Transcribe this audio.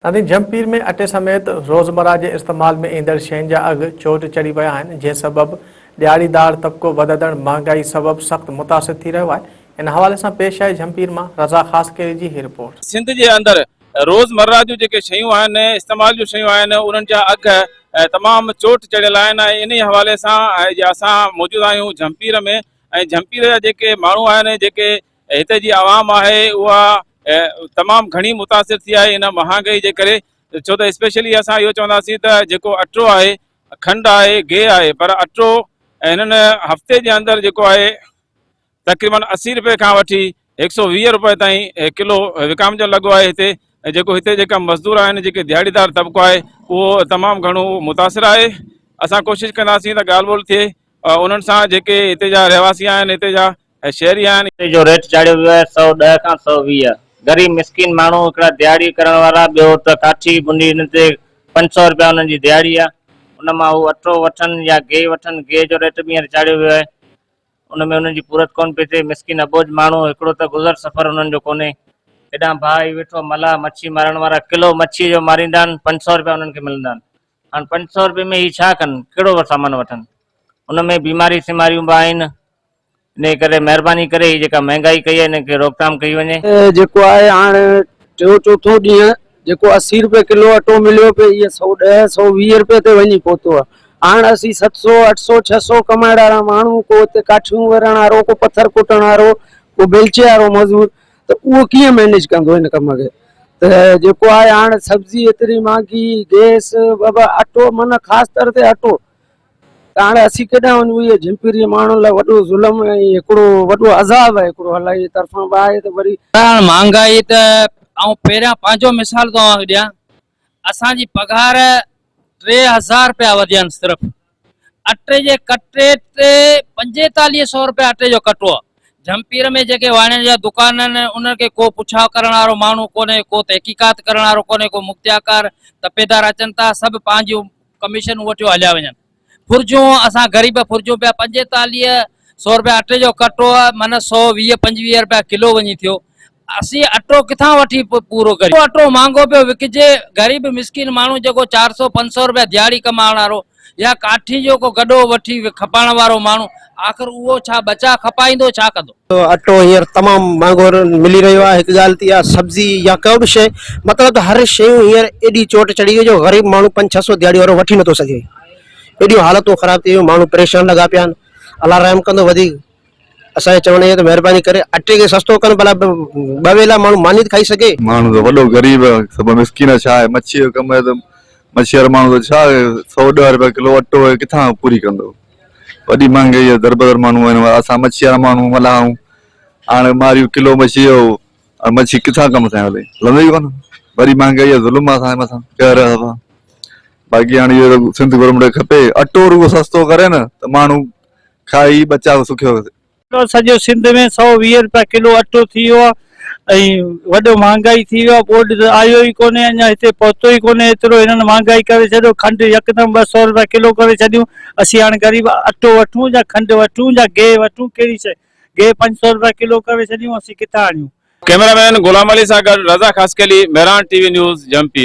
तानी जमपीर में अटे समेत रोज़मर्रा के इस्तेमाल में ईंदड़ शयुनि जा अघ चोट चढ़ी विया आहिनि, जंहिं सबबि ॾियारीदार तबिको वधंदड़ महांगाई सबबि सख़्त मुतासिर थी रहियो आहे। इन हवाले से पेश आहे जमपीर में रज़ा ख़ासकेरी जी ही रिपोर्ट। सिंध के अंदर रोज़मर्रा जो जेके शयूं आहिनि, इस्तेमाल जो शयूं आहिनि, उन्हनि जा अघ तमामु चोट चढ़ियल आहिनि। इन हवाले सां असां मौजूद आहियूं जमपीर में। जमपीर जा जेके माण्हू आहिनि, जेके हिते जी आवाम आहे, उहा तमामु घणी मुतासिर थी आहे इन महांगाई जे करे। छो त स्पेशली असां इहो चवंदासीं त जेको अटो आहे, खंडु आहे, गेहु आहे, पर अटो हिननि हफ़्ते जे अंदरि जेको आहे तक़रीबन 80 रुपए खां वठी 120 रुपए ताईं किलो विकामजण लॻो आहे हिते। जेको हिते जेका मज़दूर आहिनि, जेके दिहाड़ीदार तबिको आहे, उहो तमामु घणो मुतासिर आहे। असां कोशिशि कंदासीं त ॻाल्हि ॿोल थिए उन्हनि सां, जेके हिते जा रहवासी आहिनि, हिते जा शहरी आहिनि। जो रेट चाढ़ियो वियो आहे 110 खां 120। गरीब मिसकिन माण्हू, हिकिड़ा दिहाड़ी करण वारा, ॿियो त काठी बुनी, हिन ते 500 रुपया हुननि जी दिहाड़ी आहे। उन मां हू अटो वठनि या गेहु वठनि। गेहु जो रेट बि हींअर चाढ़ियो वियो आहे, उन में हुननि जी पूरत कोन पई थिए। मिसकिन अबोज माण्हू, हिकिड़ो त गुज़र सफ़र हुननि जो कोन्हे। हेॾां भाई वेठो मल्हा, मच्छी मारण वारा, किलो मच्छी जो मारींदा आहिनि, 500 रुपया हुननि खे मिलंदा आहिनि। हाणे 500 रुपये में ही छा कनि, कहिड़ो सामान वठनि? उन में बीमारी सिमारियूं बि आहिनि। इन करे महिरबानी करे ही जेका महांगाई कई आहे, इनखे रोकथाम कई वञे। जेको आहे हाणे चोथों ॾींहुं जेको 80 रुपए किलो अटो मिलियो पियो, इहे 110 120 रुपए ते वञी पहुतो आहे। हाणे असीं 700 800 600 कमाइण वारा माण्हू, को हिते काठियूं वरण वारो, को पत्थर कुटण वारो, को बेलचे वारो मज़दूर, त उहो कीअं मैनेज कंदो हिन कम खे? त जेको आहे हाणे सब्जी एतिरी महांगी, गैस, बाबा अटो, माना ख़ासि तौर ते अटो। त हाणे असीं केॾां वञूं? इहे जमपीरी माण्हुनि लाइ वॾो ज़ुल्म ऐं हिकिड़ो वॾो अज़ाब आहे हिकिड़ो अलाह जी तरफ़ां आहे। त वरी महांगाई त ऐं पहिरियां पंहिंजो मिसाल तव्हांखे ॾियां, असांजी पघार 3000 रुपया वधिया आहिनि सिर्फ़ु अटे जे कटे ते। 4500 रुपया अटे जो कटो आहे। जमपीर में जेके वाणियुनि जा दुकान आहिनि, उनखे को पुछाव करण वारो माण्हू कोन्हे, को तहक़ीक़ात करण वारो कोन्हे, को मुख्तियाकार तपेदार अचनि था, सभु पंहिंजूं कमीशन वठियो हलिया वञनि। फुर्जूं असां ग़रीब फुर्जूं पिया, 4500 रुपया अटे जो कटो आहे, माना 120 25 रुपया किलो वञी थियो। असीं अटो किथां वठी पूरो करियूं? अटो महांगो पियो विकिजे। ग़रीब मिसकिन माण्हू जेको 400 500 रुपया दिहाड़ी कमाइण वारो, या काठी जो को गॾो वठी खपाइण वारो माण्हू, आख़िर उहो छा बचा खपाईंदो, छा कंदो? अटो हींअर तमामु महांगो मिली रहियो आहे। हिकु ॻाल्हि थी आहे, सब्जी या को बि शइ, मतिलबु हर शइ हींअर एॾी चोट चढ़ी वई जो ग़रीब माण्हू 500 600 दिहाड़ी वारो वठी नथो सघे। एॾियूं हालतूं ख़राब थी वियूं, माण्हू परेशान लॻा पिया आहिनि। अलाह रहम कंदो वधीक। असांजे चवण इहो त महिरबानी करे अटे खे सस्तो कनि, भला 2 वेला माण्हू मानी खाई सघे। माण्हू त वॾो ग़रीब आहे, सभु मिसकिन। छा आहे, मच्छी जो कमु आहे, त मच्छी वारो माण्हू त छा 110 रुपया किलो अटो आहे, किथां पूरी कंदो? वॾी महांगाई आहे, दरबदर माण्हू आहिनि। असां मच्छी वारा माण्हू मल्हाऊं, हाणे मारियूं किलो मच्छी जो, मच्छी किथां कमु असांजो हले? हलंदो ई कोन। वरी महांगाई आहे, ज़ुल्म आहे असांजे मथां कहर आहे। बाक़ी हाणे इहो सिंध गवर्नमेंट खे खपे, अटो रुगो सस्तो करे न, त माण्हू खाई बचाव सुखियो। सॼो सिंध में 120 रुपया किलो अटो थी वियो आहे, ऐं वॾो महांगाई थी वियो आहे। बोर्ड त आयो ई कोन्हे, अञा हिते पहुतो ई कोन्हे। एतिरो हिननि महांगाई करे छॾियो। खंडु यकदमि 200 रुपया किलो करे छॾियूं। असीं हाणे ग़रीब अटो वठूं या खंडु वठूं या गेहु वठूं, कहिड़ी शइ? गेहु 500 रुपया किलो करे छॾियूं, असीं किथां आणियूं? कैमरामैन गुलाम अली सां गॾु रज़ा ख़ासकेली, मेहरान टीवी न्यूज़ जमपीर।